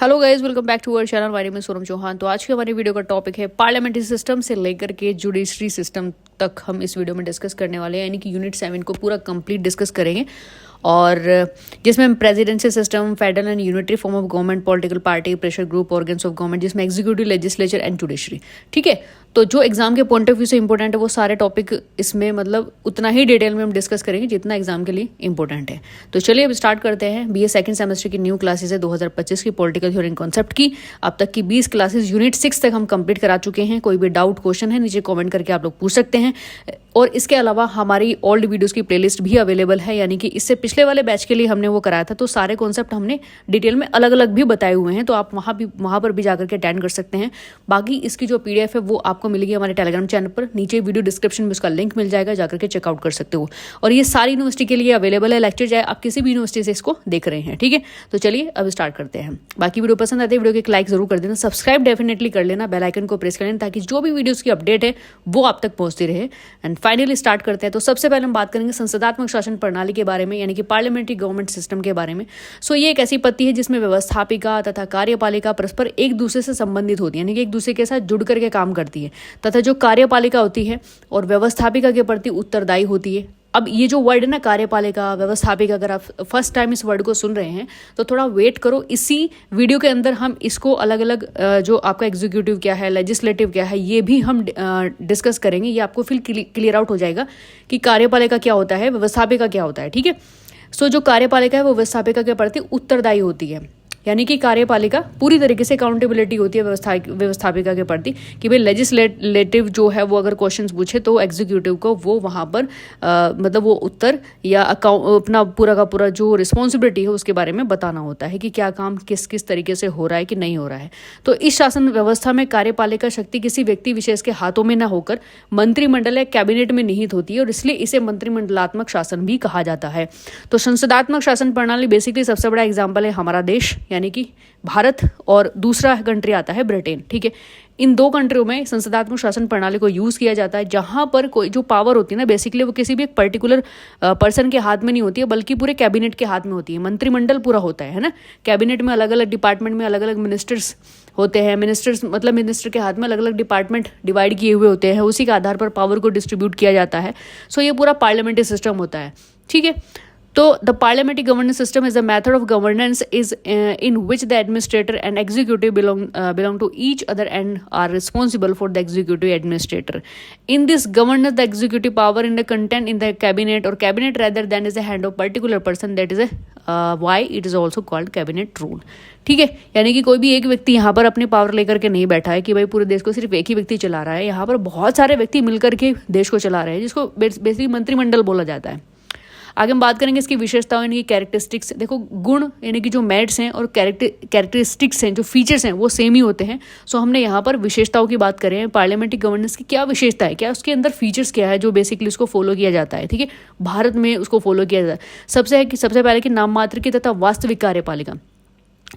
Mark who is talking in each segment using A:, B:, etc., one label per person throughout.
A: Hello guys, welcome back to our channel. My name is Sonam Chauhan. तो आज के हमारे वीडियो का टॉपिक है पार्लियामेंट्री सिस्टम से लेकर के जुडिशरी सिस्टम तक हम इस वीडियो में डिस्कस करने वाले हैं, यानी कि यूनिट 7 को पूरा कंप्लीट डिस्कस करेंगे। और जिसमें हम presidency system, federal and unitary form of government, political party, pressure group, organs of government, जिसमें एग्जीक्यूटिव, लेजिस्लेचर एंड जुडिशरी। ठीक है, तो जो एग्जाम के पॉइंट ऑफ व्यू से इंपॉर्टेंट है वो सारे टॉपिक इसमें मतलब उतना ही डिटेल में हम डिस्कस करेंगे जितना एग्जाम के लिए इंपॉर्टेंट है। तो चलिए अब स्टार्ट करते हैं। बीए सेकंड सेमेस्टर की न्यू क्लासेस है 2025 की पॉलिटिकल थ्योरी एंड कॉन्सेप्ट की। अब तक की 20 क्लासेस यूनिट 6 तक हम कंप्लीट करा चुके हैं। कोई भी डाउट क्वेश्चन है नीचे कमेंट करके आप लोग पूछ सकते हैं। और इसके अलावा हमारी ओल्ड वीडियोस की प्लेलिस्ट भी अवेलेबल है, यानी कि इससे पिछले वाले बैच के लिए हमने वो कराया था, तो सारे कॉन्सेप्ट हमने डिटेल में अलग अलग भी बताए हुए हैं, तो आप वहाँ पर भी जाकर के अटेंड कर सकते हैं। बाकी इसकी जो पीडीएफ है वो आपको मिलेगी हमारे टेलीग्राम चैनल पर। नीचे वीडियो डिस्क्रिप्शन में उसका लिंक मिल जाएगा, जाकर के चेकआउट कर सकते हो। और ये सारी यूनिवर्सिटी के लिए अवेलेबल है लेक्चर, चाहे आप किसी भी यूनिवर्सिटी से इसको देख रहे हैं। ठीक है, तो चलिए अब स्टार्ट करते हैं। बाकी वीडियो पसंद आते हैं वीडियो को एक लाइक जरूर कर देना, सब्सक्राइब डेफिनेटली कर लेना, बेल आइकन को प्रेस कर लेना, ताकि जो भी वीडियोस की अपडेट है वो आप तक पहुंचती रहे। एंड फाइनली स्टार्ट करते हैं। तो सबसे पहले हम बात करेंगे संसदात्मक शासन प्रणाली के बारे में, यानी कि पार्लियामेंट्री गवर्नमेंट सिस्टम के बारे में। सो ये एक ऐसी पद्धति है जिसमें व्यवस्थापिका तथा कार्यपालिका परस्पर एक दूसरे से संबंधित होती है, यानी कि एक दूसरे के साथ जुड़ करके काम करती है, तथा जो कार्यपालिका होती है और व्यवस्थापिका के प्रति उत्तरदायी होती है। अब ये जो वर्ड है ना, कार्यपालिका, व्यवस्थापिका, अगर आप फर्स्ट टाइम इस वर्ड को सुन रहे हैं तो थोड़ा वेट करो। इसी वीडियो के अंदर हम इसको अलग अलग जो आपका एग्जीक्यूटिव क्या है, लेजिस्लेटिव क्या है, ये भी हम डिस्कस करेंगे। ये आपको फिर क्लियर आउट हो जाएगा कि कार्यपालिका क्या होता है, व्यवस्थापिका क्या होता है। ठीक है, सो जो कार्यपालिका है वो व्यवस्थापिका के प्रति उत्तरदायी होती है, यानी कि कार्यपालिका पूरी तरीके से अकाउंटेबिलिटी होती है व्यवस्थापिका के प्रति कि भाई लेजिस्लेटिव जो है वो अगर क्वेश्चंस पूछे तो एग्जीक्यूटिव को वो वहाँ पर मतलब वो उत्तर या अपना पूरा का पूरा जो रिस्पॉन्सिबिलिटी है उसके बारे में बताना होता है कि क्या काम किस किस तरीके से हो रहा है कि नहीं हो रहा है। तो इस शासन व्यवस्था में कार्यपालिका शक्ति किसी व्यक्ति विशेष के हाथों में न होकर मंत्रिमंडल या कैबिनेट में निहित होती है, और इसलिए इसे मंत्रिमंडलात्मक शासन भी कहा जाता है। तो संसदात्मक शासन प्रणाली बेसिकली सबसे बड़ा एग्जाम्पल है हमारा देश, यानी कि भारत, और दूसरा कंट्री आता है ब्रिटेन। ठीक है, इन दो कंट्रियों में संसदात्मक शासन प्रणाली को यूज किया जाता है, जहां पर कोई जो पावर होती है ना, बेसिकली वो किसी भी एक पर्टिकुलर पर्सन के हाथ में नहीं होती है, बल्कि पूरे कैबिनेट के हाथ में होती है। मंत्रिमंडल पूरा होता है ना, कैबिनेट में अलग अलग डिपार्टमेंट में अलग अलग मिनिस्टर्स होते हैं। मिनिस्टर्स मतलब मिनिस्टर के हाथ में अलग अलग डिपार्टमेंट डिवाइड किए हुए होते हैं, उसी के आधार पर पावर को डिस्ट्रीब्यूट किया जाता है। सो ये पूरा पार्लियामेंट्री सिस्टम होता है। ठीक है, तो the parliamentary governance system is a method of governance is in which the administrator and executive belong to each other and are responsible for the executive administrator. In this governance, the executive power in the content in the cabinet or cabinet rather than is the hand of particular person. That is why it is also called cabinet rule. ठीक है, यानी कि कोई भी एक व्यक्ति यहाँ पर अपनी पावर लेकर के नहीं बैठा है कि भाई पूरे देश को सिर्फ एक ही व्यक्ति चला रहा है। यहाँ पर बहुत सारे व्यक्ति मिलकर के देश को चला रहे हैं, जिसको बेसिकली मंत्रिमंडल बोला जाता है। आगे हम बात करेंगे इसकी विशेषताओं, यानी कि कैरेक्टरिस्टिक्स। देखो, गुण यानी कि जो मेरिट्स हैं और कैरेक्टरिस्टिक्स हैं, जो फीचर्स हैं, वो सेम ही होते हैं। सो हमने यहाँ पर विशेषताओं की बात करें, पार्लियामेंट्री गवर्नेंस की क्या विशेषता है, क्या उसके अंदर फीचर्स क्या है जो बेसिकली उसको फॉलो किया जाता है। ठीक है, भारत में उसको फॉलो किया जाता है। सबसे पहले कि नाम मात्र की तथा वास्तविक कार्यपालिका।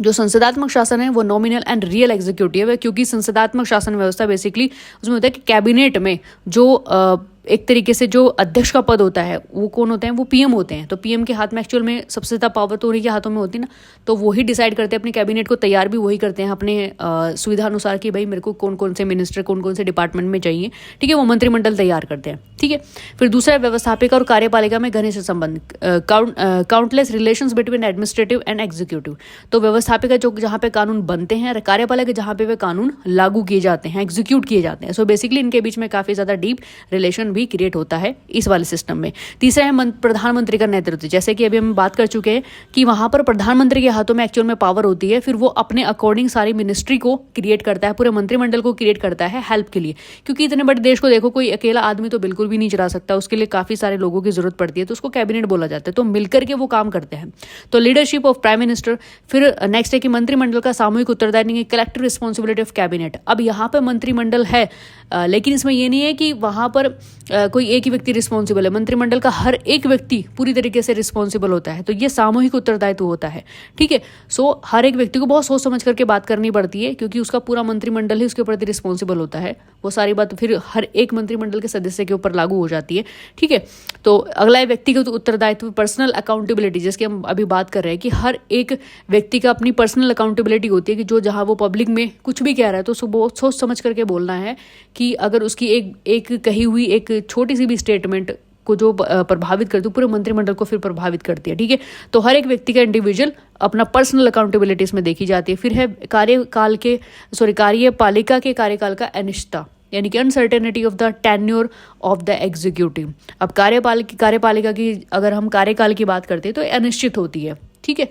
A: जो संसदात्मक शासन है वो नॉमिनल एंड रियल एग्जीक्यूटिव है, क्योंकि संसदात्मक शासन व्यवस्था बेसिकली उसमें होता है कि कैबिनेट में जो एक तरीके से जो अध्यक्ष का पद होता है वो कौन होते हैं, वो पीएम होते हैं। तो पीएम के हाथ में एक्चुअल में सबसे ज़्यादा पावर तो उन्हीं के हाथों में होती है ना, तो वही डिसाइड करते हैं, अपने कैबिनेट को तैयार भी वही करते हैं अपने सुविधा अनुसार कि भाई मेरे को कौन कौन से मिनिस्टर कौन कौन से डिपार्टमेंट में चाहिए। ठीक है, वो मंत्रिमंडल तैयार करते हैं। ठीक है, फिर दूसरा व्यवस्थापिका और कार्यपालिका में घनिष्ठ संबंध, countless relations between administrative and executive. तो व्यवस्थापिका जो जहाँ पे कानून बनते हैं, कार्यपालिका जहाँ पे वे कानून लागू किए जाते हैं, एग्जीक्यूट किए जाते हैं। सो बेसिकली इनके बीच में काफ़ी ज़्यादा डीप रिलेशन भी क्रिएट होता है इस वाले सिस्टम में। तीसरा है प्रधानमंत्री का नेतृत्व। जैसे कि अभी हम बात कर चुके हैं कि वहां पर प्रधानमंत्री के हाथों में एक्चुअल में पावर होती है, फिर वो अपने अकॉर्डिंग सारी मिनिस्ट्री को क्रिएट करता है, पूरे मंत्रिमंडल को क्रिएट करता है हेल्प के लिए। क्योंकि इतने बड़े देश को देखो, कोई अकेला आदमी तो बिल्कुल भी नहीं चला सकता, उसके लिए काफी सारे लोगों की जरूरत पड़ती है, तो उसको कैबिनेट बोला जाता है। तो मिलकर के वो काम करते हैं। तो लीडरशिप ऑफ प्राइम मिनिस्टर। फिर नेक्स्ट है कि मंत्रिमंडल का सामूहिक उत्तरदायित्व, कलेक्टिव रिस्पॉन्सिबिलिटी ऑफ कैबिनेट। अब यहाँ पे मंत्रिमंडल है, लेकिन इसमें ये नहीं है कि वहां पर कोई एक ही व्यक्ति रिस्पॉन्सिबल है, मंत्रिमंडल का हर एक व्यक्ति पूरी तरीके से रिस्पॉन्सिबल होता है। तो ये सामूहिक उत्तरदायित्व होता है, ठीक है। सो हर एक व्यक्ति को बहुत सोच समझ करके बात करनी पड़ती है, क्योंकि उसका पूरा मंत्रिमंडल ही उसके प्रति रिस्पॉन्सिबल होता है। वो सारी बात फिर हर एक मंत्रिमंडल के सदस्य के ऊपर लागू हो जाती है, ठीक है। तो अगला है व्यक्तिगत उत्तरदायित्व, पर्सनल अकाउंटेबिलिटी, जिसकी हम अभी बात कर रहे हैं कि हर एक व्यक्ति का अपनी पर्सनल अकाउंटेबिलिटी होती है कि जो जहाँ वो पब्लिक में कुछ भी कह रहा है तो उसको बहुत सोच समझ करके बोलना है कि अगर उसकी एक कही हुई एक छोटी सी भी स्टेटमेंट को जो प्रभावित करती है पूरे मंत्रिमंडल को फिर प्रभावित करती है, ठीक है। तो हर एक व्यक्ति का इंडिविजुअल अपना पर्सनल अकाउंटेबिलिटी इसमें देखी जाती है। फिर है कार्यपालिका के कार्यकाल का अनिश्चितता, यानी कि uncertainty of the tenure of the executive. अब कार्यपालिका की अगर हम कार्यकाल की बात करते हैं तो अनिश्चित होती है, ठीक है।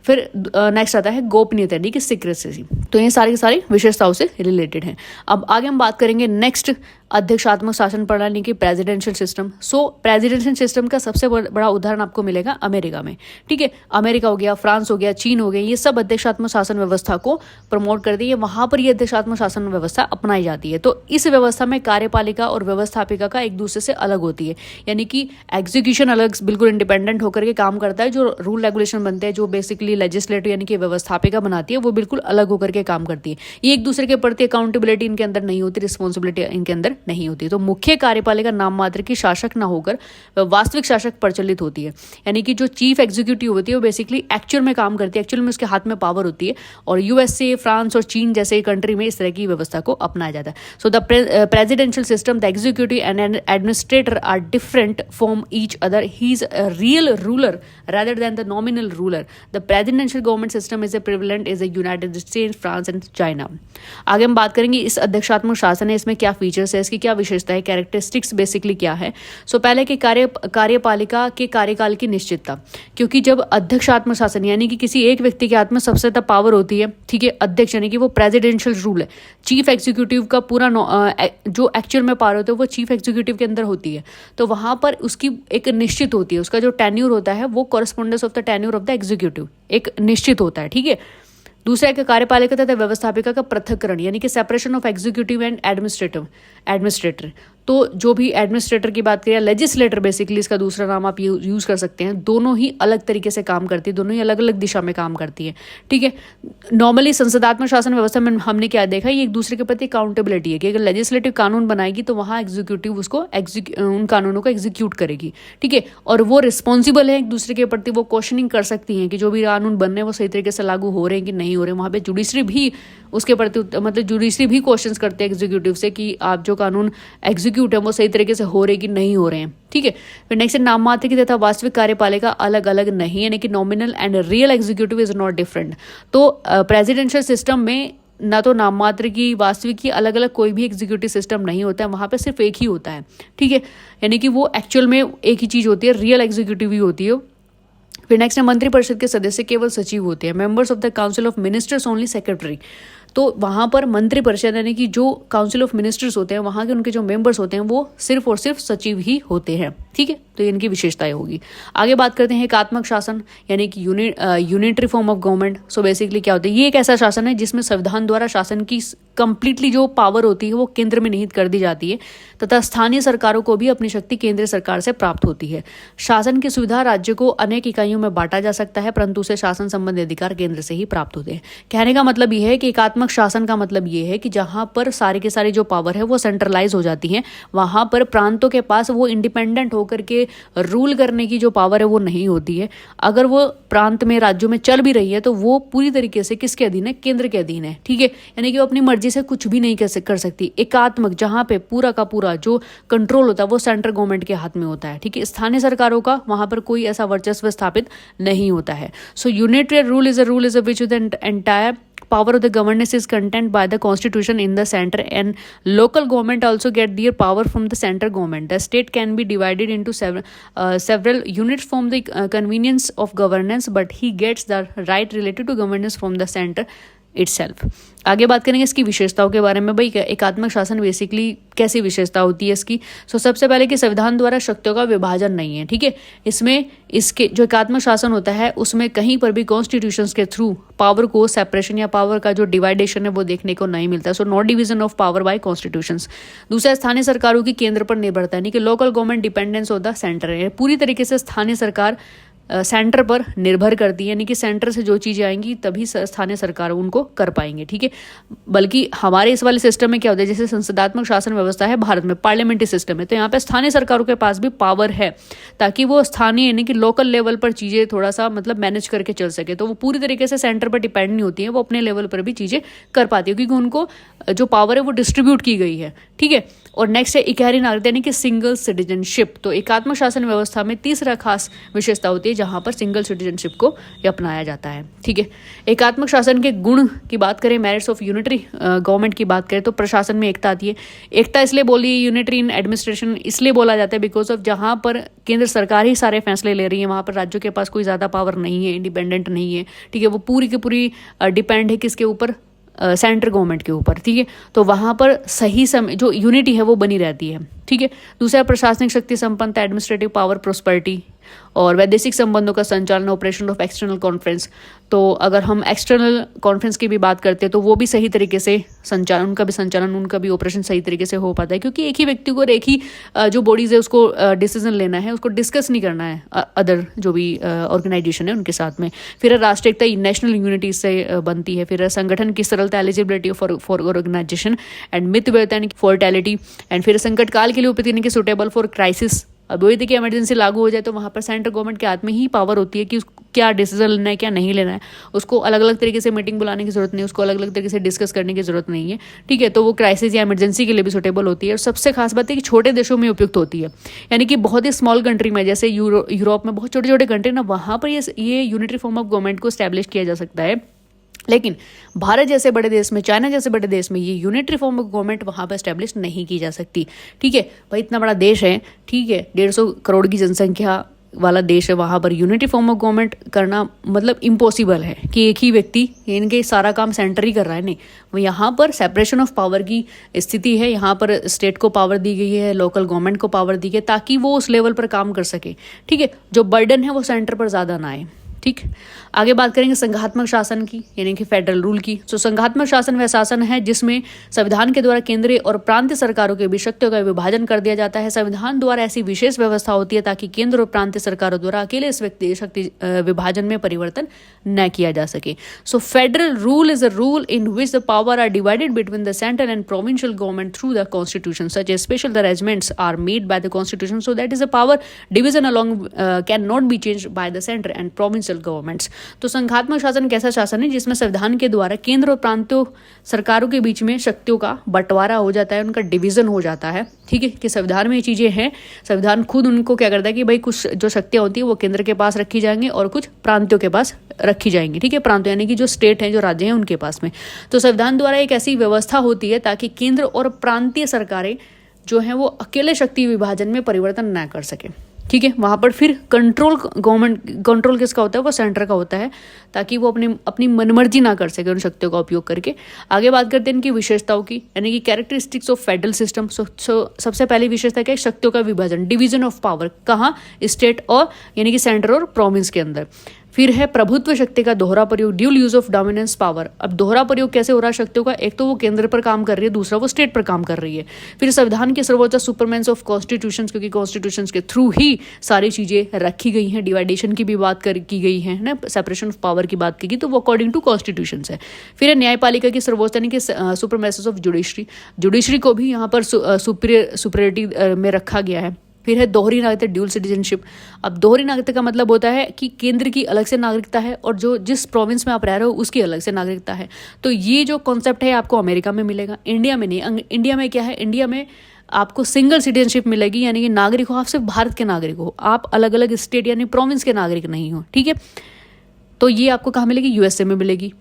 A: फिर नेक्स्ट आता है गोपनीयता, यानी कि सीक्रेसी। तो ये सारी की सारी विशेषताओं से रिलेटेड हैं। अब आगे हम बात करेंगे नेक्स्ट अध्यक्षात्मक शासन प्रणाली की प्रेसिडेंशियल सिस्टम। सो प्रेसिडेंशियल सिस्टम का सबसे बड़ा उदाहरण आपको मिलेगा अमेरिका में, ठीक है। अमेरिका हो गया, फ्रांस हो गया, चीन हो गया, ये सब अध्यक्षात्मक शासन व्यवस्था को प्रमोट करती है। वहां पर ये अध्यक्षात्मक शासन व्यवस्था अपनाई जाती है। तो इस व्यवस्था में कार्यपालिका और व्यवस्थापिका का एक दूसरे से अलग होती है, यानी कि एग्जीक्यूशन अलग बिल्कुल इंडिपेंडेंट होकर के काम करता है। जो रूल रेगुलेशन बनते हैं, जो बेसिकली लेजिस्लेटिव यानी कि व्यवस्थापिका बनाती है, वो बिल्कुल अलग होकर के काम करती है। ये एक दूसरे के प्रति अकाउंटेबिलिटी इनके अंदर नहीं होती, रिस्पॉन्सिबिलिटी इनके अंदर नहीं होती। तो मुख्य कार्यपालिका नाम मात्र की शासक ना होकर वास्तविक शासक प्रचलित होती है, यानी कि जो चीफ एग्जीक्यूटिव होती है वो बेसिकली एक्चुअल में काम करती है, एक्चुअल में उसके हाथ में पावर होती है। और यूएसए, फ्रांस और चीन जैसे कंट्री में इस तरह की व्यवस्था को अपनाया जाता है। So the presidential system, the executive and administrator are different from each other. He is a real ruler rather than the nominal ruler. The presidential government system is prevalent in the United States, France and China. आगे हम बात करेंगे इस अध्यक्षात्मक शासन है, इसमें क्या features है, इसकी क्या विशेषता है, कैरेक्टरिस्टिक्स बेसिकली क्या है। सो पहले के कार्यपालिका के कार्यकाल की निश्चितता, क्योंकि जब अध्यक्षात्मक शासन यानी कि किसी एक व्यक्ति के हाथ में सबसे ज्यादा पावर होती है, ठीक है, अध्यक्ष यानी कि वो प्रेसिडेंशियल रूल है। चीफ एग्जीक्यूटिव का पूरा जो एक्चुअल में पावर होता है वो चीफ एग्जीक्यूटिव के अंदर होती है। तो वहां पर उसकी एक निश्चित होती है, उसका जो टेन्यूर होता है वो correspondence of the tenure of the executive एक निश्चित होता है, ठीक है। दूसरा एक कार्यपालिका तथा व्यवस्थापिका का पृथक्करण, यानी कि separation of executive and administrator. तो जो भी एडमिनिस्ट्रेटर की बात करें, लेजिस्लेटर बेसिकली इसका दूसरा नाम आप यूज कर सकते हैं, दोनों ही अलग तरीके से काम करती है, दोनों ही अलग अलग दिशा में काम करती है, ठीक है। नॉर्मली संसदात्मक शासन व्यवस्था में हमने क्या देखा, ये एक दूसरे के प्रति अकाउंटेबिलिटी है कि अगर लेजिस्लेटिव कानून बनाएगी तो वहाँ एग्जीक्यूटिव उसको उन कानूनों को एग्जीक्यूट करेगी, ठीक है। और वो रिस्पॉन्सिबल है एक दूसरे के प्रति, वो क्वेश्चनिंग कर सकती हैं कि जो भी कानून बनने हैं वो सही तरीके से लागू हो रहे हैं कि नहीं हो रहे। वहाँ पे जुडिशरी भी उसके प्रति मतलब जुडिशरी भी क्वेश्चंस करते हैं एग्जीक्यूटिव से कि आप जो कानून एग्जीक्यूट है वो सही तरीके से हो रहे कि नहीं हो रहे हैं, ठीक है। फिर नेक्स्ट नाम मात्र की तथा वास्तविक कार्यपालिका अलग अलग नहीं, यानी कि nominal and real executive is not different. तो प्रेसिडेंशियल सिस्टम में ना तो नाम मात्र की, वास्तविक की अलग अलग कोई भी एग्जीक्यूटिव सिस्टम नहीं होता है, वहां पे सिर्फ एक ही होता है, ठीक है। यानी कि वो एक्चुअल में एक ही चीज होती है, रियल एग्जीक्यूटिव ही होती है। फिर नेक्स्ट है मंत्रिपरिषद के सदस्य केवल सचिव होते हैं, members of the council of ministers only secretary. तो वहाँ पर मंत्रिपरिषद यानी कि जो काउंसिल ऑफ मिनिस्टर्स होते हैं वहाँ के उनके जो मेंबर्स होते हैं वो सिर्फ और सिर्फ सचिव ही होते हैं, ठीक है। तो इनकी विशेषताएं होगी। आगे बात करते हैं एकात्मक शासन यानी कि unitary form of government. So basically क्या होता है, ये एक ऐसा शासन है जिसमें संविधान द्वारा शासन की कंप्लीटली जो पावर होती है वो केंद्र में निहित कर दी जाती है तथा स्थानीय सरकारों को भी अपनी शक्ति केंद्रीय सरकार से प्राप्त होती है। शासन की सुविधा राज्य को अनेक इकाइयों में बांटा जा सकता है, परंतु उसे शासन संबंधी अधिकार केंद्र से ही प्राप्त होते हैं। कहने का मतलब यह है कि एकात्मक शासन का मतलब ये है कि जहां पर सारे के सारे जो पावर है वो सेंट्रलाइज हो जाती है, वहां पर प्रांतों के पास वो इंडिपेंडेंट होकर के रूल करने की जो पावर है वो नहीं होती है। अगर वो प्रांत में राज्यों में चल भी रही है तो वो पूरी तरीके से किसके अधीन है, केंद्र के अधीन है, ठीक है। यानी कि वो अपनी मर्जी से कुछ भी नहीं कर सकती। एकात्मक जहां पे पूरा का पूरा जो कंट्रोल होता है वो सेंट्रल गवर्नमेंट के हाथ में होता है, ठीक है। स्थानीय सरकारों का वहां पर कोई ऐसा वर्चस्व स्थापित नहीं होता है। So unitary rule is a which the entire power of the governance is contained by the constitution in the center, and local government also get their power from the central government. The state can be divided into several units from the convenience of governance, but he gets the right related to governance from the center. Itself. आगे बात करेंगे इसकी विशेषताओं के बारे में। भाई एकात्मक शासन बेसिकली कैसी विशेषता होती है इसकी? सबसे पहले कि संविधान द्वारा शक्तियों का विभाजन नहीं है, ठीक है। इसमें इसके जो एकात्मक शासन होता है उसमें कहीं पर भी कॉन्स्टिट्यूशंस के थ्रू पावर को सेपरेशन या पावर का जो डिवाइडेशन है वो देखने को नहीं मिलता। So not division of power bye constitutions. दूसरा, स्थानीय सरकारों की केंद्र पर निर्भरता, यानी कि local government dependence of the centre है। पूरी तरीके से स्थानीय सरकार सेंटर पर निर्भर करती है, यानी कि सेंटर से जो चीज़ें आएंगी तभी स्थानीय सरकार उनको कर पाएंगे, ठीक है। बल्कि हमारे इस वाले सिस्टम में क्या होता है, जैसे संसदात्मक शासन व्यवस्था है भारत में, पार्लियामेंट्री सिस्टम है, तो यहाँ पे स्थानीय सरकारों के पास भी पावर है ताकि वो स्थानीय यानी कि लोकल लेवल पर चीज़ें थोड़ा सा मतलब मैनेज करके चल सके। तो वो पूरी तरीके से सेंटर पर डिपेंड नहीं होती है, वो अपने लेवल पर भी चीज़ें कर पाती है क्योंकि उनको जो पावर है वो डिस्ट्रीब्यूट की गई है, ठीक है। और नेक्स्ट है इकहरी नागरिकता यानी कि सिंगल सिटीजनशिप। तो एकात्मक शासन व्यवस्था में तीसरा खास विशेषता होती है जहां पर सिंगल सिटीजनशिप को अपनाया जाता है, ठीक है। एकात्मक शासन के गुण की बात करें, मेरिट्स ऑफ यूनिटरी गवर्नमेंट की बात करें, तो प्रशासन में एकता आती है। एकता इसलिए बोली, यूनिटरी इन एडमिनिस्ट्रेशन इसलिए बोला जाता है बिकॉज ऑफ जहां पर केंद्र सरकार ही सारे फैसले ले रही है, वहां पर राज्यों के पास कोई ज़्यादा पावर नहीं है, इंडिपेंडेंट नहीं है, ठीक है। वो पूरी की पूरी डिपेंड है किसके ऊपर? सेंट्रल गवर्नमेंट के ऊपर, ठीक है। तो वहां पर सही समय जो यूनिटी है वो बनी रहती है, ठीक है। दूसरा, प्रशासनिक शक्ति संपन्नता, एडमिनिस्ट्रेटिव पावर, प्रोस्पेरिटी और वैदेशिक संबंधों का संचालन, ऑपरेशन ऑफ एक्सटर्नल कॉन्फ्रेंस। तो अगर हम एक्सटर्नल कॉन्फ्रेंस की भी बात करते हैं तो वो भी सही तरीके से संचालन, उनका भी ऑपरेशन सही तरीके से हो पाता है क्योंकि एक ही व्यक्ति को और एक ही जो बॉडीज है उसको डिसीजन लेना है, उसको डिस्कस नहीं करना है अदर जो भी ऑर्गेनाइजेशन है उनके साथ में। फिर राष्ट्रीय एकता, नेशनल यूनिटी से बनती है। फिर संगठन की सरलता, एलिजिबिलिटी फॉर ऑर्गेनाइजेशन एंड मितव्ययता यानी फॉर्टेलिटी। एंड फिर संकट काल के लिए उपयुक्त यानी कि सुटेबल फॉर क्राइसिस। अब वही थी कि इमरजेंसी लागू हो जाए तो वहाँ पर सेंट्रल गवर्नमेंट के हाथ में ही पावर होती है कि क्या डिसीजन लेना है क्या नहीं लेना है। उसको अलग अलग तरीके से मीटिंग बुलाने की जरूरत नहीं है, उसको अलग अलग तरीके से डिस्कस करने की जरूरत नहीं है, ठीक है। तो वो क्राइसिस या इमरजेंसी के लिए भी सुटेबल होती है। और सबसे खास बात है कि छोटे देशों में उपयुक्त होती है, यानी कि बहुत ही स्मॉल कंट्री में, जैसे यूरोप में बहुत छोटे छोटे कंट्री ना, वहाँ पर ये यूनिटरी फॉर्म ऑफ गवर्नमेंट को स्टैब्लिश किया जा सकता है। लेकिन भारत जैसे बड़े देश में, चाइना जैसे बड़े देश में ये यूनिटरी फॉर्म ऑफ गवर्नमेंट वहाँ पर स्टैब्लिश नहीं की जा सकती, ठीक है। भाई इतना बड़ा देश है, ठीक है, 150 करोड़ की जनसंख्या वाला देश है, वहाँ पर यूनिटरी फॉर्म ऑफ गवर्नमेंट करना मतलब इम्पॉसिबल है कि एक ही व्यक्ति इनके सारा काम सेंटर ही कर रहा है। नहीं, वो यहाँ पर सेपरेशन ऑफ पावर की स्थिति है। यहाँ पर स्टेट को पावर दी गई है, लोकल गवर्नमेंट को पावर दी गई है ताकि वो उस लेवल पर काम कर सके, ठीक है। जो बर्डन है वो सेंटर पर ज़्यादा ना आए, ठीक। आगे बात करेंगे संघात्मक शासन की यानी कि फेडरल रूल की। तो संघात्मक शासन वह शासन है जिसमें संविधान के द्वारा केंद्रीय और प्रांतीय सरकारों के बीच शक्तियों का विभाजन कर दिया जाता है। संविधान द्वारा ऐसी विशेष व्यवस्था होती है ताकि केंद्र और प्रांतीय सरकारों द्वारा अकेले इस व्यक्ति शक्ति विभाजन में परिवर्तन न किया जा सके। So federal rule is a rule in which the power are divided between the central and provincial government through the constitution such a special arrangements are made by the constitution so that is a power division along can not be changed by the centre and provincial governments. तो संघात्मक शासन कैसा शासन है जिसमें संविधान के द्वारा केंद्र और प्रांतीय सरकारों के बीच में शक्तियों का बंटवारा हो जाता है, उनका डिवीजन हो जाता है, ठीक है। कि संविधान में ये चीजें हैं, संविधान खुद उनको क्या करता है कि भाई कुछ जो शक्तियां होती है वो केंद्र के पास रखी जाएंगी और कुछ प्रांतों के पास रखी जाएंगी, ठीक है। प्रांत यानी कि जो स्टेट हैं, जो राज्य हैं, उनके पास में। तो संविधान द्वारा एक ऐसी व्यवस्था होती है ताकि केंद्र और प्रांतीय सरकारें जो हैं वो अकेले शक्ति विभाजन में परिवर्तन न कर सके, ठीक है। वहां पर फिर कंट्रोल किसका होता है? वो सेंटर का होता है ताकि वो अपनी मनमर्जी ना कर सके उन शक्तियों का उपयोग करके। आगे बात करते हैं इनकी विशेषताओं की यानी कि कैरेक्टरिस्टिक्स ऑफ फेडरल सिस्टम। सबसे पहली विशेषता क्या है? शक्तियों का विभाजन, डिवीजन ऑफ पावर। कहाँ? स्टेट और यानी कि सेंटर और प्रोविंस के अंदर। फिर है प्रभुत्व शक्ति का दोहरा प्रयोग, dual use of dominance power. अब दोहरा प्रयोग कैसे हो रहा है शक्तियों का? एक तो वो केंद्र पर काम कर रही है, दूसरा वो स्टेट पर काम कर रही है। फिर संविधान के सर्वोच्च सुपरमेंस ऑफ कॉन्स्टिट्यूशन, क्योंकि कॉन्स्टिट्यूशन के थ्रू ही सारी चीजें रखी गई हैं। डिवाइडेशन की भी बात की गई है ना, सेपरेशन ऑफ पावर की बात की गई, तो वो अकॉर्डिंग टू कॉन्स्टिट्यूशन है। फिर है न्यायपालिका की सर्वोच्च यानी कि सुपरमेसिस ऑफ जुडिशरी को भी यहाँ पर सुपरियरिटी में रखा गया है। फिर है दोहरी नागरिकता, ड्यूल सिटीजनशिप। अब दोहरी नागरिकता का मतलब होता है कि केंद्र की अलग से नागरिकता है और जो जिस प्रोविंस में आप रह रहे हो उसकी अलग से नागरिकता है। तो ये जो कॉन्सेप्ट है आपको अमेरिका में मिलेगा, इंडिया में नहीं। इंडिया में क्या है? इंडिया में आपको सिंगल सिटीजनशिप मिलेगी, यानी कि नागरिक हो आप सिर्फ भारत के नागरिक हो, आप अलग अलग स्टेट यानी प्रोविंस के नागरिक नहीं हो, ठीक है। तो ये आपको कहाँ मिलेगी? यूएसए में मिलेगी।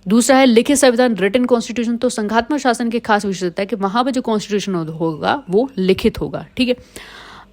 A: दूसरा है लिखित संविधान, रिटन कॉन्स्टिट्यूशन। तो संघात्मक शासन की खास विशेषता है कि वहां पर जो कॉन्स्टिट्यूशन होगा वो लिखित होगा, ठीक है।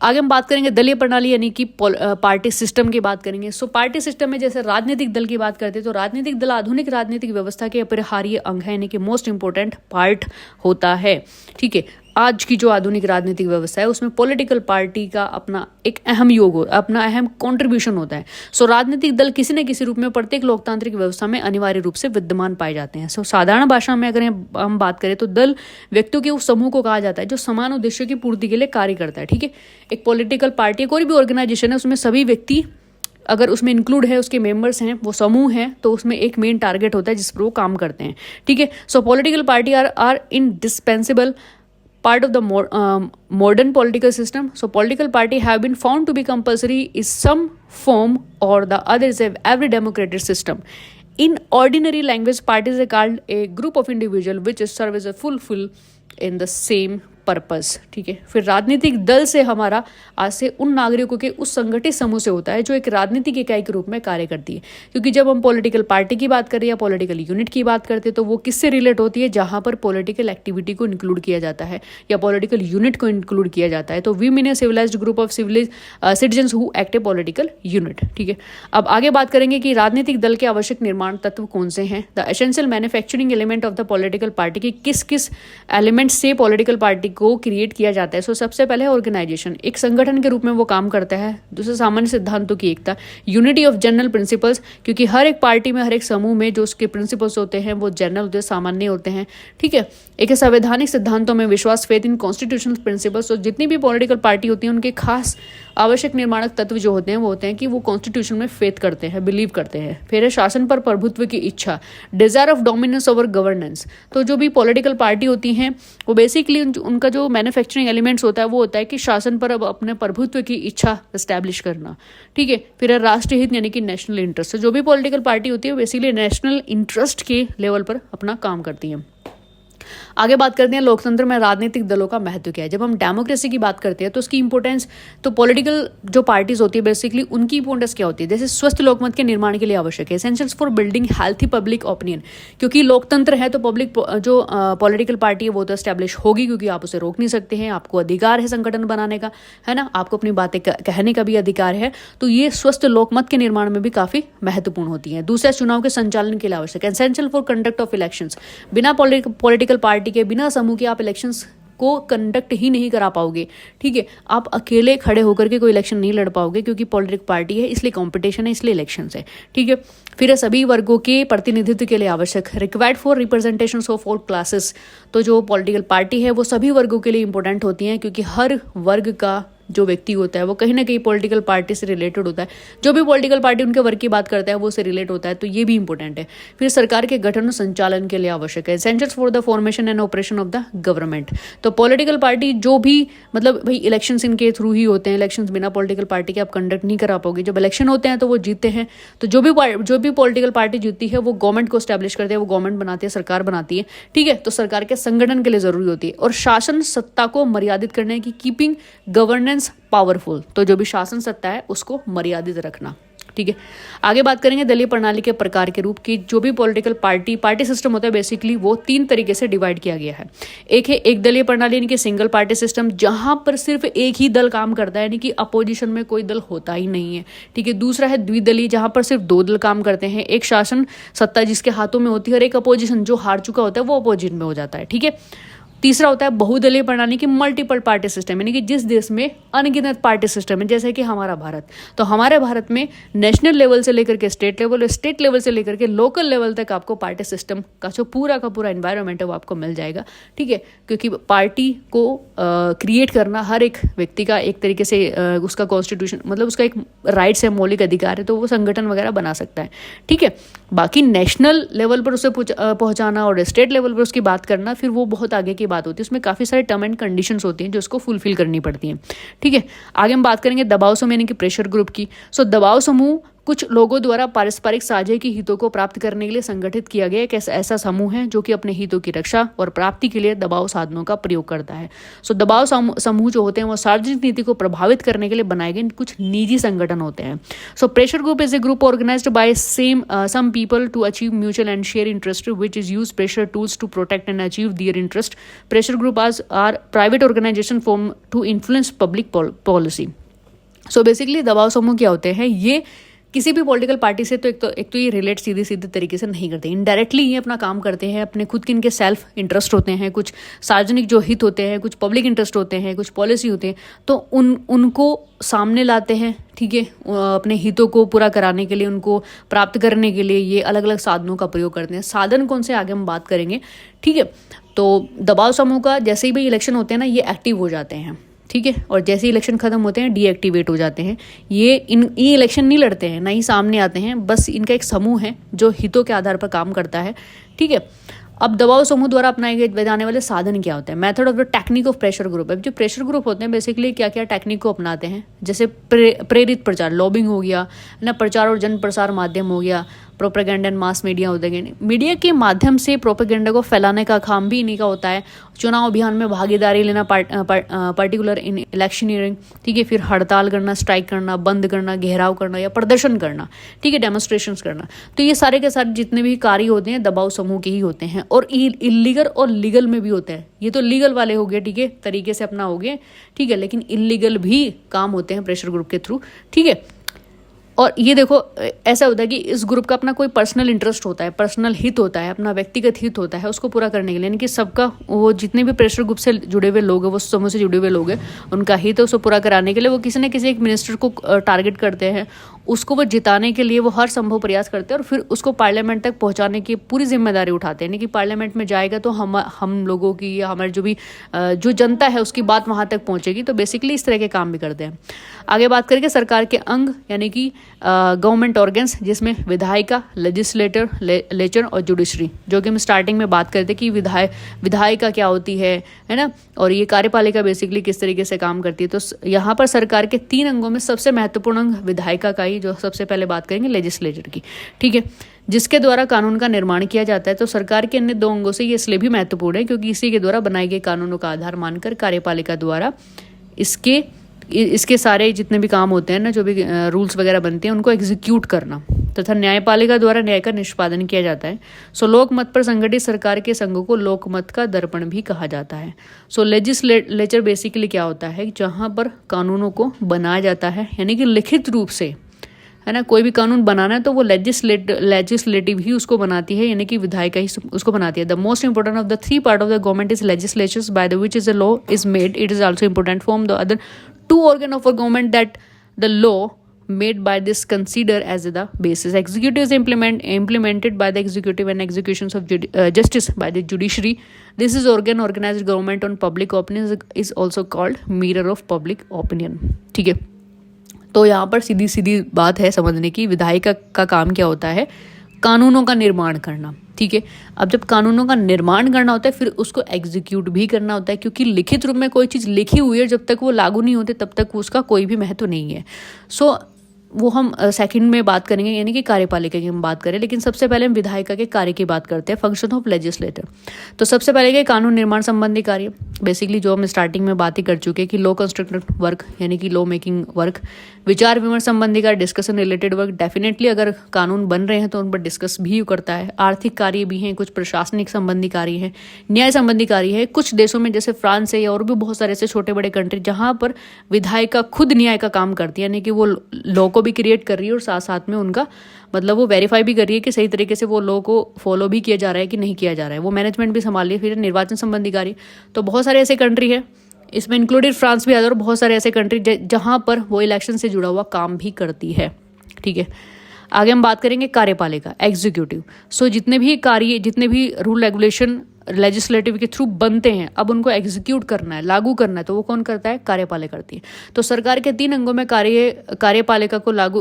A: आगे हम बात करेंगे दलीय प्रणाली यानी कि पार्टी सिस्टम की बात करेंगे। सो पार्टी सिस्टम में जैसे राजनीतिक दल की बात करते हैं तो राजनीतिक दल आधुनिक राजनीतिक व्यवस्था के अपरिहार्य अंग है यानी कि मोस्ट इंपोर्टेंट पार्ट होता है। ठीक है, आज की जो आधुनिक राजनीतिक व्यवस्था है उसमें पॉलिटिकल पार्टी का अपना एक अहम अपना अहम कंट्रीब्यूशन होता है। सो राजनीतिक दल किसी न किसी रूप में प्रत्येक लोकतांत्रिक व्यवस्था में अनिवार्य रूप से विद्यमान पाए जाते हैं। सो साधारण भाषा में अगर हम बात करें तो दल व्यक्तियों के उस समूह को कहा जाता है जो समान उद्देश्यों की पूर्ति के लिए कार्य करता है। ठीक है, एक पॉलिटिकल पार्टी कोई भी ऑर्गेनाइजेशन है उसमें सभी व्यक्ति अगर उसमें इंक्लूड है, उसके मेंबर्स हैं, वो समूह है, तो उसमें एक मेन टारगेट होता है जिस पर वो काम करते हैं। ठीक है, so political party are indispensable part of the modern political system. So political party have been found to be compulsory in some form or the other is every democratic system. In ordinary language, parties are called a group of individuals which serve as a fulfill in the same purpose. ठीक है, फिर राजनीतिक दल से हमारा आज से उन नागरिकों के उस संगठित समूह से होता है जो एक राजनीतिक इकाई के रूप में कार्य करती है। क्योंकि जब हम पॉलिटिकल पार्टी की बात करें या पॉलिटिकल यूनिट की बात करते हैं तो वो किससे रिलेट होती है, जहां पर पॉलिटिकल एक्टिविटी को इंक्लूड किया जाता है या पॉलिटिकल यूनिट को इंक्लूड किया जाता है। तो we mean a civilised group of citizens who act a political unit. ठीक है, अब आगे बात करेंगे कि राजनीतिक दल के आवश्यक निर्माण तत्व कौन से हैं। The essential manufacturing element of the political party की किस किस एलिमेंट से पॉलिटिकल पार्टी को क्रिएट किया जाता है। सो सबसे पहले है ऑर्गेनाइजेशन, एक संगठन के रूप में वो काम करता है। दूसरा सामान्य सिद्धांतों की एकता, यूनिटी ऑफ जनरल प्रिंसिपल्स, क्योंकि हर एक पार्टी में हर एक समूह में जो उसके प्रिंसिपल्स होते हैं वो जनरल होते हैं, सामान्य होते हैं। ठीक है, एक संवैधानिक सिद्धांतों में विश्वास, फेथ इन कॉन्स्टिट्यूशनल प्रिंसिपल्स। तो जितनी भी पॉलिटिकल पार्टी होती है उनके खास आवश्यक निर्माणक तत्व जो होते हैं वो होते हैं कि वो कॉन्स्टिट्यूशन में फेथ करते हैं, बिलीव करते हैं। फिर है शासन पर प्रभुत्व की इच्छा, desire of dominance over governance. तो जो भी पॉलिटिकल पार्टी होती हैं वो बेसिकली उनका जो मैन्युफैक्चरिंग एलिमेंट्स होता है वो होता है कि शासन पर अब अपने प्रभुत्व की इच्छा एस्टैब्लिश करना। ठीक है, फिर है राष्ट्रीय हित यानी कि नेशनल इंटरेस्ट। जो भी पॉलिटिकल पार्टी होती है बेसिकली नेशनल इंटरेस्ट के लेवल पर अपना काम करती है। आगे बात करते हैं लोकतंत्र में राजनीतिक दलों का महत्व क्या है। जब हम डेमोक्रेसी की बात करते हैं तो उसकी इंपॉर्टेंस, तो पॉलिटिकल जो पार्टीज होती है बेसिकली उनकी इंपॉर्टेंस क्या होती है, जैसे स्वस्थ लोकमत के निर्माण के लिए आवश्यक है, essentials for building healthy public opinion. क्योंकि लोकतंत्र है तो पब्लिक जो पॉलिटिकल पार्टी है वो तो एस्टैब्लिश होगी, क्योंकि आप उसे रोक नहीं सकते हैं, आपको अधिकार है संगठन बनाने का, है ना, आपको अपनी बातें कहने का भी अधिकार है। तो ये स्वस्थ लोकमत के निर्माण में भी काफी महत्वपूर्ण होती है। दूसरा, चुनाव के संचालन के लिए आवश्यक है, essential for conduct of elections. बिना पॉलिटिकल पार्टी के, बिना समूह के आप इलेक्शंस को कंडक्ट ही नहीं करा पाओगे। ठीक है, आप अकेले खड़े होकर के कोई इलेक्शन नहीं लड़ पाओगे, क्योंकि पॉलिटिकल पार्टी है इसलिए कंपटीशन है, इसलिए इलेक्शंस है। ठीक है, फिर सभी वर्गों के प्रतिनिधित्व के लिए आवश्यक, required for representation of all classes. तो जो पॉलिटिकल पार्टी है वो सभी वर्गों के लिए इंपॉर्टेंट होती है, क्योंकि हर वर्ग का जो व्यक्ति होता है वो कहीं ना कहीं पॉलिटिकल पार्टी से रिलेटेड होता है। जो भी पॉलिटिकल पार्टी उनके वर्ग की बात करता है वो उससे रिलेट होता है, तो ये भी इंपॉर्टेंट है। फिर सरकार के गठन और संचालन के लिए आवश्यक है, essentials for the formation and operation of the government. तो पॉलिटिकल पार्टी जो भी, मतलब भाई इलेक्शंस इनके थ्रू ही होते हैं, इलेक्शंस बिना पॉलिटिकल पार्टी के आप कंडक्ट नहीं करा पाओगे। जब इलेक्शन होते हैं तो वो जीतते हैं, तो जो भी पॉलिटिकल पार्टी जीतती है वो गवर्नमेंट को स्टैब्लिश करते हैं, वो गवर्नमेंट बनाती है, सरकार बनाती है। ठीक है, तो सरकार के संगठन के लिए जरूरी होती है। और शासन सत्ता को मर्यादित करने की, कीपिंग गवर्नेंस पावरफुल। तो जो भी शासन सत्ता है उसको मर्यादित रखना। ठीक है, आगे बात करेंगे दलीय प्रणाली के प्रकार के रूप की। जो भी पॉलिटिकल पार्टी सिस्टम होता है बेसिकली वो 3 तरीके से डिवाइड किया गया है। एक है एक दलीय प्रणाली यानी कि सिंगल पार्टी सिस्टम, जहां पर सिर्फ एक ही दल काम करता है, यानी कि अपोजिशन में कोई दल होता ही नहीं है। ठीक है, दूसरा है द्विदलीय, जहां पर सिर्फ 2 दल काम करते हैं, एक शासन सत्ता जिसके हाथों में होती है और एक अपोजिशन जो हार चुका होता है वो अपोजिट में हो जाता है। ठीक है, तीसरा होता है बहुदलीय प्रणाली की मल्टीपल पार्टी सिस्टम, यानी कि जिस देश में अनगिनत पार्टी सिस्टम है, जैसे कि हमारा भारत। तो हमारे भारत में नेशनल लेवल से लेकर के स्टेट लेवल से लेकर के लोकल लेवल तक आपको पार्टी सिस्टम का जो पूरा का पूरा एनवायरनमेंट है वो आपको मिल जाएगा। ठीक है, क्योंकि पार्टी को क्रिएट करना हर एक व्यक्ति का एक तरीके से उसका कॉन्स्टिट्यूशन, मतलब उसका एक राइट्स है, मौलिक अधिकार है, तो वो संगठन वगैरह बना सकता है। ठीक है, बाकी नेशनल लेवल पर उसे पहुंचाना और स्टेट लेवल पर उसकी बात करना, फिर वो बहुत आगे की बात होती है। उसमें काफी सारे टर्म एंड कंडीशंस होती हैं जो उसको फुलफिल करनी पड़ती हैं। ठीक है, आगे हम बात करेंगे दबाव समूह यानी कि प्रेशर ग्रुप की। सो दबाव समूह कुछ लोगों द्वारा पारस्परिक साझे की हितों को प्राप्त करने के लिए संगठित किया गया एक ऐसा समूह है जो कि अपने हितों की रक्षा और प्राप्ति के लिए दबाव साधनों का प्रयोग करता है। सो दबाव समूह जो होते हैं वो सार्वजनिक नीति को प्रभावित करने के लिए बनाए गए कुछ निजी संगठन होते हैं। So pressure group is a group organised by some people to achieve mutual and share interest which is use pressure tools to protect and achieve their interest. Pressure group are private organisation form to influence public policy. So basically दबाव समूह क्या होते हैं, ये किसी भी political party से तो एक तो ये रिलेट सीधे तरीके से नहीं करते, इनडायरेक्टली ये अपना काम करते हैं। अपने खुद के इनके सेल्फ इंटरेस्ट होते हैं, कुछ सार्वजनिक जो हित होते हैं, कुछ पब्लिक इंटरेस्ट होते हैं, कुछ पॉलिसी होते हैं, तो उनको सामने लाते हैं। ठीक है, अपने हितों को पूरा कराने के लिए, उनको प्राप्त करने के लिए ये अलग अलग साधनों का प्रयोग करते हैं। साधन कौन से आगे हम बात करेंगे। ठीक है, तो दबाव समूह का जैसे ही भी इलेक्शन होते हैं ना, ये एक्टिव हो जाते हैं। ठीक है, और जैसे इलेक्शन खत्म होते हैं डीएक्टिवेट हो जाते हैं। ये इलेक्शन नहीं लड़ते हैं, ना ही सामने आते हैं, बस इनका एक समूह है जो हितों के आधार पर काम करता है। ठीक है, अब दबाव समूह द्वारा अपनाए जाने वाले साधन क्या होते हैं। Method of the technique of pressure group. अब जो प्रेशर ग्रुप होते हैं बेसिकली क्या क्या टेक्निक को अपनाते हैं, जैसे प्रेरित प्रचार, लॉबिंग हो गया ना, प्रचार और जन प्रसार माध्यम हो गया, प्रोपेगेंडा एंड मास मीडिया होते हैं। मीडिया के माध्यम से प्रोपेगेंडा को फैलाने का काम भी इन्हीं का होता है। चुनाव अभियान में भागीदारी लेना, पर्टिकुलर इन इलेक्शनियरिंग। ठीक है, फिर हड़ताल करना, स्ट्राइक करना, बंद करना, घेराव करना या प्रदर्शन करना। ठीक है, डेमोन्स्ट्रेशंस करना। तो ये सारे के सारे जितने भी कार्य होते हैं दबाव समूह के ही होते हैं, और इलीगल और लीगल में भी होते हैं। ये तो लीगल वाले हो गए, ठीक है, तरीके से अपना हो गए, ठीक है, लेकिन इलीगल भी काम होते हैं प्रेशर ग्रुप के थ्रू। ठीक है, और ये देखो ऐसा होता है कि इस ग्रुप का अपना कोई पर्सनल इंटरेस्ट होता है, पर्सनल हित होता है, अपना व्यक्तिगत हित होता है, उसको पूरा करने के लिए, यानी कि सबका, वो जितने भी प्रेशर ग्रुप से जुड़े हुए लोग हैं, वो समूह से जुड़े हुए लोग हैं, उनका हित है, उसको पूरा कराने के लिए वो किसी न किसी एक मिनिस्टर को टारगेट करते हैं। उसको वो जिताने के लिए वो हर संभव प्रयास करते हैं और फिर उसको पार्लियामेंट तक पहुंचाने की पूरी जिम्मेदारी उठाते हैं। यानी कि पार्लियामेंट में जाएगा तो हम लोगों की या हमारे जो जनता है उसकी बात वहाँ तक पहुँचेगी। तो बेसिकली इस तरह के काम भी करते हैं। आगे बात करेंगे सरकार के अंग, यानी कि गवर्नमेंट ऑर्गन्स, जिसमें विधायिका, लेजिस्लेटर, लेचर और जुडिशरी, जो कि हम स्टार्टिंग में बात करते कि विधायिका क्या होती है ना, और ये कार्यपालिका बेसिकली किस तरीके से काम करती है। तो यहाँ पर सरकार के 3 अंगों में सबसे महत्वपूर्ण अंग विधायिका का ही, जो सबसे पहले बात करेंगे लेजिस्लेचर की। ठीक है, जिसके द्वारा कानून का निर्माण किया जाता है। तो सरकार के अन्य 2 अंगों से ये इसलिए भी महत्वपूर्ण है क्योंकि इसी के द्वारा बनाए गए कानूनों का आधार मानकर कार्यपालिका द्वारा इसके सारे जितने भी काम होते हैं ना, जो भी रूल्स वगैरह बनते हैं, उनको एग्जीक्यूट करना, तथा न्यायपालिका द्वारा न्याय का निष्पादन किया जाता है। सो लोकमत पर संगठित सरकार के संघों को लोकमत का दर्पण भी कहा जाता है। सो लेजिस्लेचर बेसिकली क्या होता है, जहाँ पर कानूनों को बनाया जाता है, यानी कि लिखित रूप से, है ना, कोई भी कानून बनाना है तो वो लेजिस्लेटिव ही उसको बनाती है, यानी कि विधायिका ही उसको बनाती है। The most important of the 3 part of the government is legislatures bye the which is a law is made. It is also important form the other 2 organ of a government that the law made by this consider as the basis. Executive is implemented by the executive and executions of justice by the judiciary. This is organized government on public opinion is also called mirror of public opinion. ठीक है, तो यहाँ पर सीधी बात है समझने की, विधायिका का काम क्या होता है, कानूनों का निर्माण करना। ठीक है, अब जब कानूनों का निर्माण करना होता है फिर उसको एग्जीक्यूट भी करना होता है, क्योंकि लिखित रूप में कोई चीज़ लिखी हुई है, जब तक वो लागू नहीं होती तब तक उसका कोई भी महत्व नहीं है। सो वो हम सेकंड में बात करेंगे, यानी कि कार्यपालिका की हम बात करें, लेकिन सबसे पहले हम विधायिका के कार्य की बात करते हैं, फंक्शन ऑफ लेजिस्लेटर। तो सबसे पहले के कानून निर्माण संबंधी कार्य, बेसिकली जो हम स्टार्टिंग में बात ही कर चुके हैं कि लॉ कंस्ट्रक्टिव वर्क, यानी कि लॉ मेकिंग वर्क, विचार विमर्श संबंधी कार्य, डिस्कशन रिलेटेड वर्क। डेफिनेटली अगर कानून बन रहे हैं तो उन पर डिस्कस भी करता है। आर्थिक कार्य भी हैं, कुछ प्रशासनिक संबंधी कार्य हैं, न्याय संबंधी कार्य है। कुछ देशों में जैसे फ्रांस है या और भी बहुत सारे ऐसे छोटे बड़े कंट्री जहाँ पर विधायिका खुद न्याय का काम करती है, यानी कि वो लॉ को भी क्रिएट कर रही है और साथ साथ में उनका मतलब वो वेरीफाई भी कर रही है कि सही तरीके से वो लॉ को फॉलो भी किया जा रहा है कि नहीं किया जा रहा है। वो मैनेजमेंट भी संभाल रही है। फिर निर्वाचन संबंधी कार्य, तो बहुत सारे ऐसे कंट्री है, इसमें इंक्लूडेड फ्रांस भी आता है, और बहुत सारे ऐसे कंट्री जहां पर वो इलेक्शन से जुड़ा हुआ काम भी करती है। ठीक है, आगे हम बात करेंगे कार्यपालिका, एग्जीक्यूटिव। सो जितने भी रूल रेगुलेशन लेजिस्लेटिव के थ्रू बनते हैं, अब उनको एग्जीक्यूट करना है, लागू करना है, तो वो कौन करता है, कार्यपालिका करती है। तो सरकार के 3 अंगों में कार्यपालिका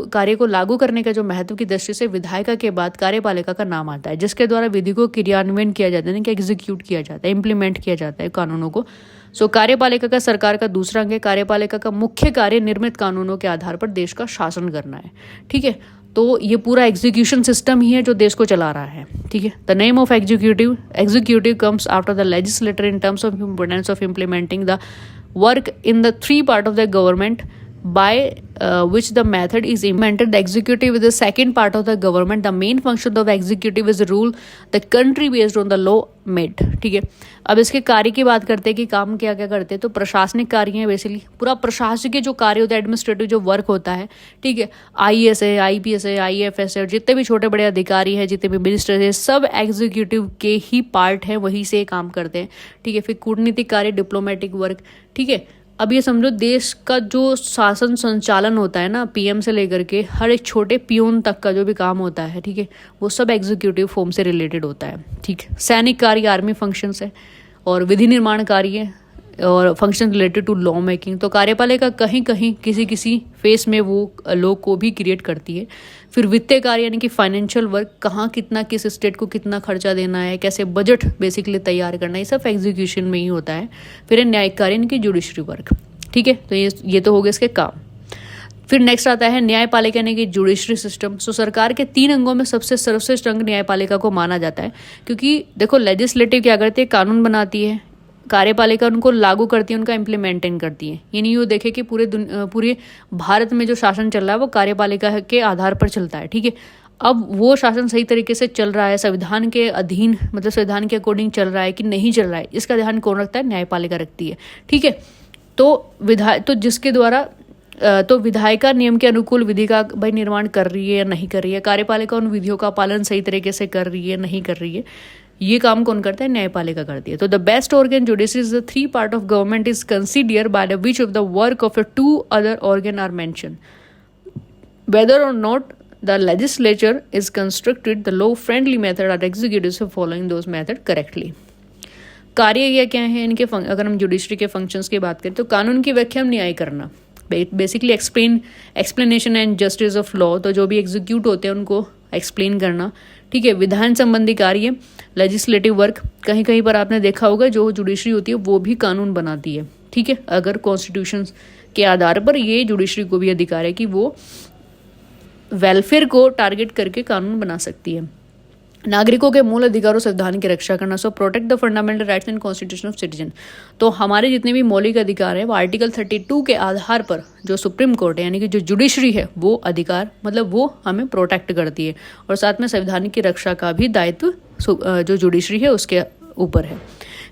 A: कार्य को लागू करने का जो महत्व की दृष्टि से विधायिका के बाद कार्यपालिका का नाम आता है, जिसके द्वारा विधि को क्रियान्वयन किया जाता है, यानी कि एग्जीक्यूट किया जाता है, इंप्लीमेंट किया जाता है कानूनों को। सो कार्यपालिका का सरकार का दूसरा अंग है। कार्यपालिका का मुख्य कार्य निर्मित कानूनों के आधार पर देश का शासन करना है। ठीक है, तो ये पूरा एग्जीक्यूशन सिस्टम ही है जो देश को चला रहा है, ठीक है। The name of executive comes after the legislator in terms of importance of implementing the work in the three part of the government by which the method is implemented. The executive is the second part of the government. The main function of the executive is rule the country based on the law made, ठीक है। अब इसके कार्य की बात करते हैं कि काम क्या क्या करते हैं, तो प्रशासनिक कार्य है, बेसिकली पूरा प्रशासनिक जो कार्य होता है, एडमिनिस्ट्रेटिव जो वर्क होता है, ठीक है। IAS है, IPS है, IFS है, और जितने भी छोटे बड़े अधिकारी हैं, जितने भी मिनिस्टर है, सब एग्जीक्यूटिव के ही पार्ट हैं, वहीं से काम करते हैं, ठीक है। फिर कूटनीतिक कार्य, डिप्लोमेटिक वर्क, ठीक है। अब ये समझो देश का जो शासन संचालन होता है ना, PM से लेकर के हर एक छोटे पियून तक का जो भी काम होता है, ठीक है, वो सब एग्जीक्यूटिव फॉर्म से रिलेटेड होता है, ठीक है। सैनिक कार्य आर्मी फंक्शंस है, और विधि निर्माण कार्य और function related to law making. तो कार्यपालिका कहीं कहीं किसी फेस में वो लॉ को भी क्रिएट करती है। फिर वित्तीय कार्य यानी कि फाइनेंशियल वर्क, कहाँ कितना किस स्टेट को कितना खर्चा देना है, कैसे बजट बेसिकली तैयार करना है, ये सब एग्जीक्यूशन में ही होता है। फिर न्यायिक कार्य यानी कि जुडिशरी वर्क, ठीक है। तो ये तो हो गए इसके काम। फिर नेक्स्ट आता है न्यायपालिका यानी कि जुडिशरी सिस्टम। सो सरकार के 3 अंगों में सबसे सर्वश्रेष्ठ अंग न्यायपालिका को माना जाता है, क्योंकि देखो लेजिस्लेटिव क्या करती है, कानून बनाती है, कार्यपालिका उनको लागू करती है, उनका इम्प्लीमेंटेन करती है। यानी यूँ देखे कि पूरे भारत में जो शासन चल रहा है वो कार्यपालिका के आधार पर चलता है, ठीक है। अब वो शासन सही तरीके से चल रहा है, संविधान के अधीन, मतलब संविधान के अकॉर्डिंग चल रहा है कि नहीं चल रहा है, इसका ध्यान कौन रखता है, न्यायपालिका रखती है, ठीक है। तो जिसके द्वारा तो विधायिका नियम के अनुकूल विधि का भाई निर्माण कर रही है या नहीं कर रही है, कार्यपालिका उन विधियों का पालन सही तरीके से कर रही है नहीं कर रही है, ये काम कौन करता है, न्यायपालिका करती है। तो the best organ judiciary is the 3 part of government is consider by the which of the work of 2 other organ are mention whether or not the legislature is constructed the law friendly method are executive following those method correctly. कार्य ये क्या है इनके, अगर हम judiciary के functions की बात करें तो कानून की व्याख्या न्याय करना, basically explanation and justice of law, तो जो भी एग्जीक्यूट होते हैं उनको एक्सप्लेन करना, ठीक है। विधान संबंधी कार्य, लेजिस्लेटिव वर्क, कहीं कहीं पर आपने देखा होगा जो जुडिशरी होती है वो भी कानून बनाती है, ठीक है। अगर कॉन्स्टिट्यूशन के आधार पर ये जुडिशरी को भी अधिकार है कि वो वेलफेयर को टारगेट करके कानून बना सकती है। नागरिकों के मूल अधिकारों संविधान की रक्षा करना, so protect the fundamental rights and constitution of citizen. तो हमारे जितने भी मौलिक अधिकार है वो आर्टिकल 32 के आधार पर जो सुप्रीम कोर्ट है यानी कि जो जुडिशरी है वो अधिकार, मतलब वो हमें प्रोटेक्ट करती है, और साथ में संविधान की रक्षा का भी दायित्व जो जुडिशरी है उसके ऊपर है।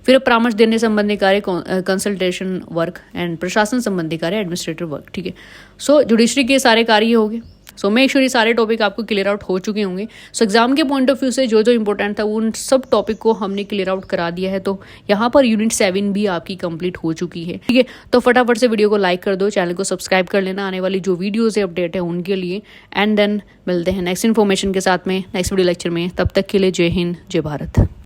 A: फिर परामर्श देने संबंधी कार्य, कंसल्टेशन वर्क एंड प्रशासन संबंधी कार्य, एडमिनिस्ट्रेटिव वर्क, ठीक है। सो जुडिशरी के सारे कार्य हो गए। सो मेक श्योर ये सारे टॉपिक आपको क्लियर आउट हो चुके होंगे। सो एग्जाम के पॉइंट ऑफ व्यू से जो इंपॉर्टेंट था उन सब टॉपिक को हमने क्लियर आउट करा दिया है। तो यहाँ पर यूनिट 7 भी आपकी कंप्लीट हो चुकी है, ठीक है। तो फटाफट से वीडियो को लाइक कर दो, चैनल को सब्सक्राइब कर लेना आने वाली जो वीडियोज़ है अपडेट है उनके लिए। एंड देन मिलते हैं नेक्स्ट इन्फॉर्मेशन के साथ में नेक्स्ट वीडियो लेक्चर में। तब तक के लिए जय हिंद, जय भारत।